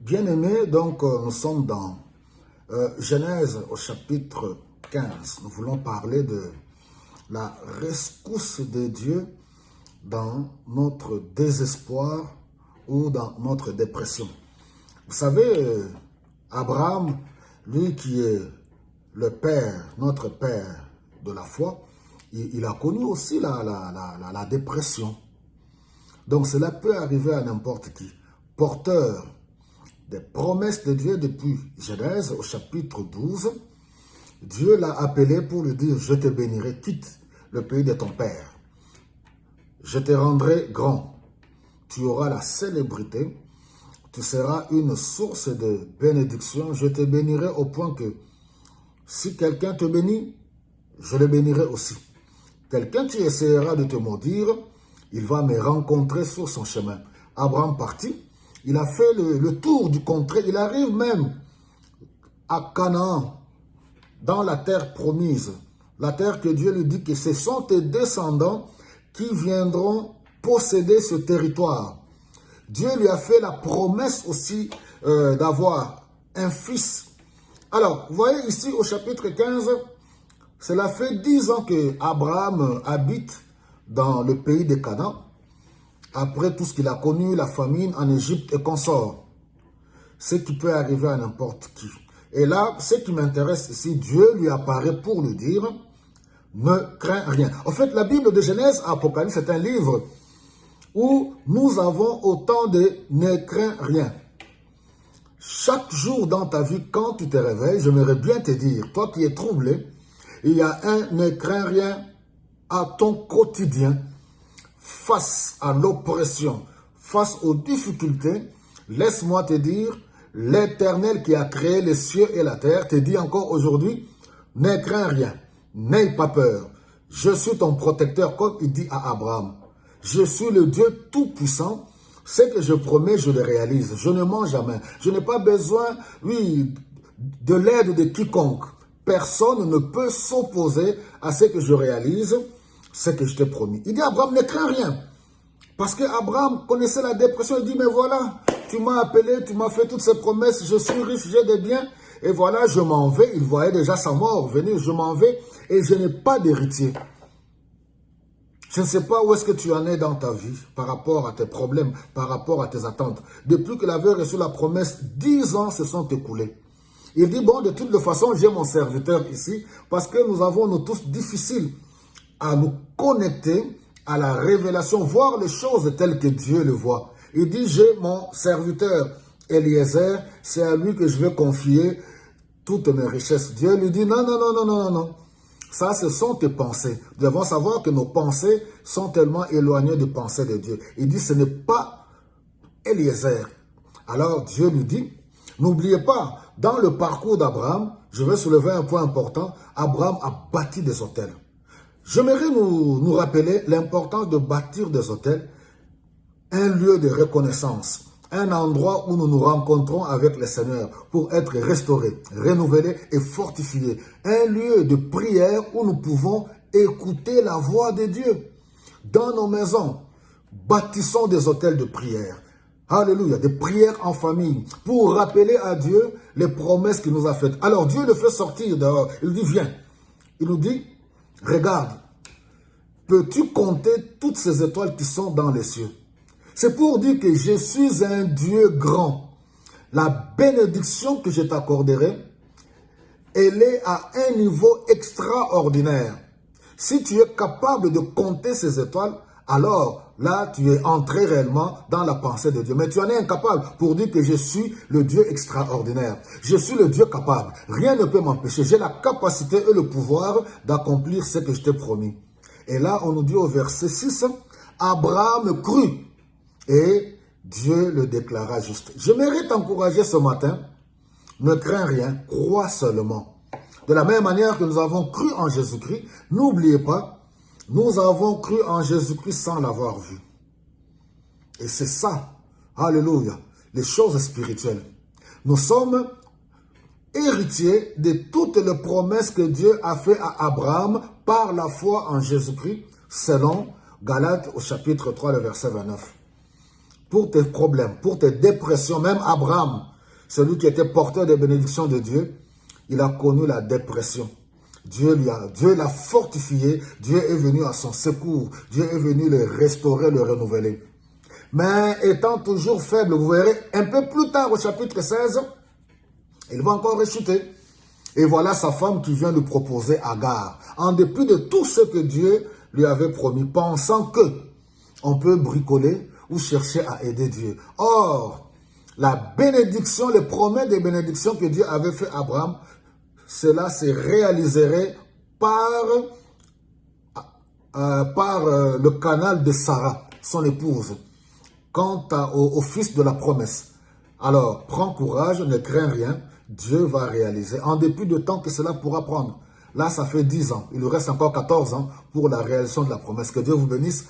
Bien-aimés, donc nous sommes dans Genèse au chapitre 15. Nous voulons parler de la rescousse de Dieu dans notre désespoir ou dans notre dépression. Vous savez, Abraham, lui qui est le père, notre père de la foi, il a connu aussi la dépression. Donc cela peut arriver à n'importe qui. Porteur des promesses de Dieu depuis Genèse au chapitre 12, Dieu l'a appelé pour lui dire, je te bénirai, quitte le pays de ton père. Je te rendrai grand, tu auras la célébrité, tu seras une source de bénédiction, je te bénirai au point que si quelqu'un te bénit, je le bénirai aussi. Quelqu'un qui essaiera de te maudire, il va me rencontrer sur son chemin. Abraham partit, il a fait le tour du contrée, il arrive même à Canaan, dans la terre promise, la terre que Dieu lui dit que ce sont tes descendants qui viendront posséder ce territoire. Dieu lui a fait la promesse aussi d'avoir un fils. Alors, vous voyez ici au chapitre 15, cela fait 10 ans que Abraham habite dans le pays de Canaan, après tout ce qu'il a connu, la famine en Égypte et consorts. Ce qui peut arriver à n'importe qui. Et là, ce qui m'intéresse ici, Dieu lui apparaît pour lui dire, ne crains rien. En fait, la Bible de Genèse à Apocalypse, c'est un livre où nous avons autant de ne crains rien. Chaque jour dans ta vie, quand tu te réveilles, j'aimerais bien te dire, toi qui es troublé, il y a un ne crains rien à ton quotidien, face à l'oppression, face aux difficultés. Laisse-moi te dire, l'Éternel qui a créé les cieux et la terre te dit encore aujourd'hui, ne crains rien, n'aie pas peur. Je suis ton protecteur, comme il dit à Abraham. Je suis le Dieu tout-puissant. Ce que je promets, je le réalise. Je ne mens jamais. Je n'ai pas besoin, oui, de l'aide de quiconque. Personne ne peut s'opposer à ce que je réalise, ce que je t'ai promis. Il dit à Abraham, ne crains rien. Parce qu'Abraham connaissait la dépression. Il dit, mais voilà, tu m'as appelé, tu m'as fait toutes ces promesses, je suis riche, j'ai des biens. Et voilà, je m'en vais. Il voyait déjà sa mort venir. Je m'en vais et je n'ai pas d'héritier. Je ne sais pas où est-ce que tu en es dans ta vie par rapport à tes problèmes, par rapport à tes attentes. Depuis qu'il avait reçu la promesse, 10 ans se sont écoulés. Il dit, bon, de toute façon, j'ai mon serviteur ici parce que nous avons, nous tous, difficile à nous connecter à la révélation, voir les choses telles que Dieu le voit. Il dit, j'ai mon serviteur Eliezer, c'est à lui que je vais confier toutes mes richesses. Dieu lui dit, non, non, non, non, non, non, non. Ça, ce sont tes pensées. Nous devons savoir que nos pensées sont tellement éloignées des pensées de Dieu. Il dit, ce n'est pas Eliezer. Alors Dieu lui dit, n'oubliez pas, dans le parcours d'Abraham, je vais soulever un point important, Abraham a bâti des autels. J'aimerais nous rappeler l'importance de bâtir des autels, un lieu de reconnaissance, un endroit où nous nous rencontrons avec le Seigneur pour être restaurés, renouvelés et fortifiés. Un lieu de prière où nous pouvons écouter la voix de Dieu. Dans nos maisons, bâtissons des autels de prière. Alléluia, des prières en famille pour rappeler à Dieu les promesses qu'il nous a faites. Alors Dieu le fait sortir dehors. Il dit, viens. Il nous dit, regarde, peux-tu compter toutes ces étoiles qui sont dans les cieux? C'est pour dire que je suis un Dieu grand. La bénédiction que je t'accorderai, elle est à un niveau extraordinaire. Si tu es capable de compter ces étoiles, alors là, tu es entré réellement dans la pensée de Dieu. Mais tu en es incapable pour dire que je suis le Dieu extraordinaire. Je suis le Dieu capable. Rien ne peut m'empêcher. J'ai la capacité et le pouvoir d'accomplir ce que je t'ai promis. Et là, on nous dit au verset 6, Abraham crut et Dieu le déclara juste. J'aimerais t'encourager ce matin, ne crains rien, crois seulement. De la même manière que nous avons cru en Jésus-Christ, n'oubliez pas, nous avons cru en Jésus-Christ sans l'avoir vu. Et c'est ça, alléluia, les choses spirituelles. Nous sommes héritiers de toutes les promesses que Dieu a fait à Abraham par la foi en Jésus-Christ, selon Galates au chapitre 3, le verset 29. Pour tes problèmes, pour tes dépressions, même Abraham, celui qui était porteur des bénédictions de Dieu, il a connu la dépression. Dieu l'a fortifié, Dieu est venu à son secours, Dieu est venu le restaurer, le renouveler. Mais étant toujours faible, vous verrez, un peu plus tard au chapitre 16, il va encore rechuter. Et voilà sa femme qui vient lui proposer Agar, en dépit de tout ce que Dieu lui avait promis, pensant que on peut bricoler ou chercher à aider Dieu. Or, la bénédiction, les promesses de bénédiction que Dieu avait fait à Abraham, cela se réaliserait par le canal de Sarah, son épouse, quant au fils de la promesse. Alors, prends courage, ne crains rien, Dieu va réaliser, en dépit de temps que cela pourra prendre. Là, ça fait 10 ans, il lui reste encore 14 ans pour la réalisation de la promesse. Que Dieu vous bénisse.